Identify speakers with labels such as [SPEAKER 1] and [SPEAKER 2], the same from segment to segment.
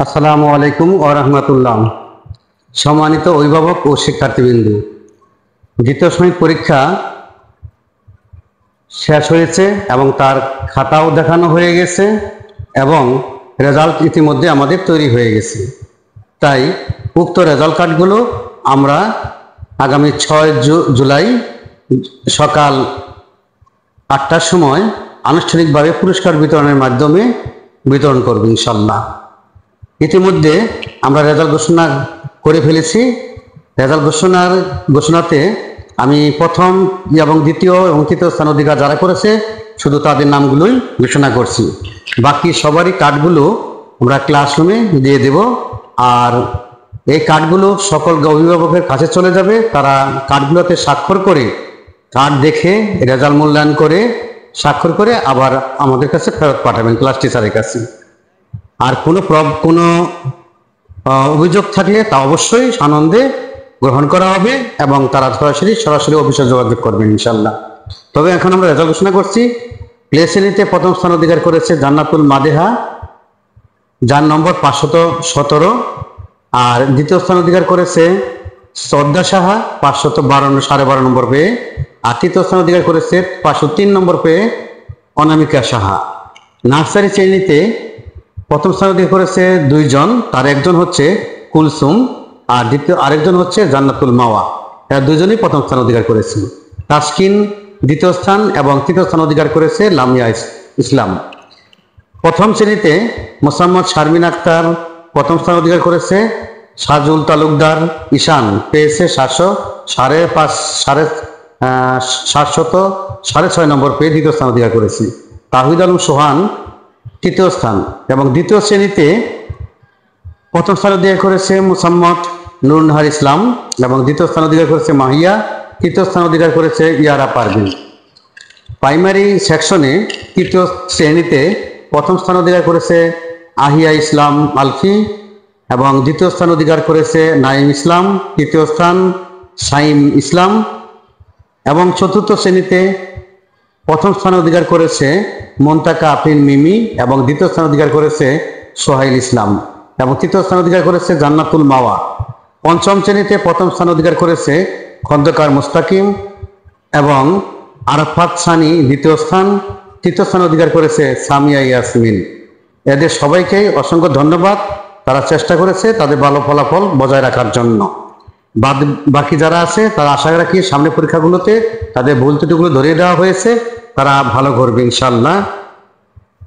[SPEAKER 1] আসসালামু আলাইকুম ওয়া রাহমাতুল্লাহ। সম্মানিত অভিভাবক ও শিক্ষার্থীবৃন্দু, দ্বিতীয় শ্রেণীর পরীক্ষা শেষ হয়েছে এবং তার খাতাও দেখানো হয়ে গেছে এবং রেজাল্ট ইতিমধ্যে আমাদের তৈরি হয়ে গেছে। তাই উক্ত রেজাল্ট কার্ডগুলো আমরা আগামী 6 জুলাই সকাল 8টার সময় আনুষ্ঠানিকভাবে পুরস্কার বিতরণের মাধ্যমে বিতরণ করব ইনশাল্লাহ। ইতিমধ্যে আমরা রেজাল্ট ঘোষণা করে ফেলেছি। রেজাল্ট ঘোষণাতে আমি প্রথম এবং দ্বিতীয় এবং তৃতীয় স্থান অধিকার যারা করেছে শুধু তাদের নামগুলোই ঘোষণা করছি। বাকি সবারই কার্ডগুলো আমরা ক্লাসরুমে দিয়ে দেব। আর এই কার্ডগুলো সকল অভিভাবকের কাছে চলে যাবে। তারা কার্ডগুলোতে স্বাক্ষর করে, কার্ড দেখে রেজাল্ট মূল্যায়ন করে স্বাক্ষর করে আবার আমাদের কাছে ফেরত পাঠাবেন ক্লাস টিচারের কাছে। আর কোনো অভিযোগ থাকলে তা অবশ্যই আনন্দে গ্রহণ করা হবে এবং তারা সরাসরি অফিসে যোগাযোগ করবেন ইনশাল্লাহ। তবে এখন আমরা রেজাল্ট ঘোষণা করছি। প্লে শ্রেণীতে প্রথম স্থান অধিকার করেছে জান্নাতুল মাদেহা, যার নম্বর 517। আর দ্বিতীয় স্থান অধিকার করেছে শ্রদ্ধা সাহা 512 নম্বর পেয়ে। আর তৃতীয় স্থান অধিকার করেছে 503 নম্বর পেয়ে অনামিকা সাহা। নার্সারি শ্রেণীতে প্রথম স্থান অধিকার করেছে 2 জন, তার একজন হচ্ছে কুলসুম আর আরেকজন হচ্ছে জান্নাতুল মাওয়া। এরা দুজনই প্রথম স্থান অধিকার করেছে। তাসকিন দ্বিতীয় স্থান এবং তৃতীয় স্থান অধিকার করেছে লামিয়া ইসলাম। প্রথম শ্রেণীতে মোসাম্মদ শারমিন আক্তার প্রথম স্থান অধিকার করেছে। সাজুল তালুকদার ঈশান পেয়েছে 706 নম্বর পেয়ে দ্বিতীয় স্থান অধিকার করেছে। তাহিদ আলম সোহান তৃতীয় স্থান এবং দ্বিতীয় শ্রেণীতে প্রথম স্থান অধিকার করেছে মোসাম্মদ নুরুন্নাহার ইসলাম এবং দ্বিতীয় স্থান অধিকার করেছে মাহিয়া, তৃতীয় স্থান অধিকার করেছে ইয়ারা পারভিন। প্রাইমারি সেকশনে তৃতীয় শ্রেণীতে প্রথম স্থান অধিকার করেছে আহিয়া ইসলাম আলফি এবং দ্বিতীয় স্থান অধিকার করেছে নাইম ইসলাম, তৃতীয় স্থান সাইম ইসলাম। এবং চতুর্থ শ্রেণীতে প্রথম স্থান অধিকার করেছে মন্তাকা আফরিন মিমি এবং দ্বিতীয় স্থান অধিকার করেছে সোহাইল ইসলাম এবং তৃতীয় স্থান অধিকার করেছে জান্নাতুল মাওয়া। পঞ্চম শ্রেণীতে প্রথম স্থান অধিকার করেছে খন্দকার মুস্তাকিম এবং আরাফাত সানি দ্বিতীয় স্থান, তৃতীয় স্থান অধিকার করেছে সামিয়া ইয়াসমিন। এদের সবাইকেই অসংখ্য ধন্যবাদ। তারা চেষ্টা করেছে তাদের ভালো ফলাফল বজায় রাখার জন্য। বাকি যারা আছে তারা আশা রাখি সামনে পরীক্ষাগুলোতে তাদের ভুল ত্রুটিগুলো ধরিয়ে দেওয়া হয়েছে, তারা ভালো করবে ইনশাল্লাহ।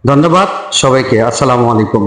[SPEAKER 1] ধন্যবাদ সবাইকে। আসসালামু আলাইকুম।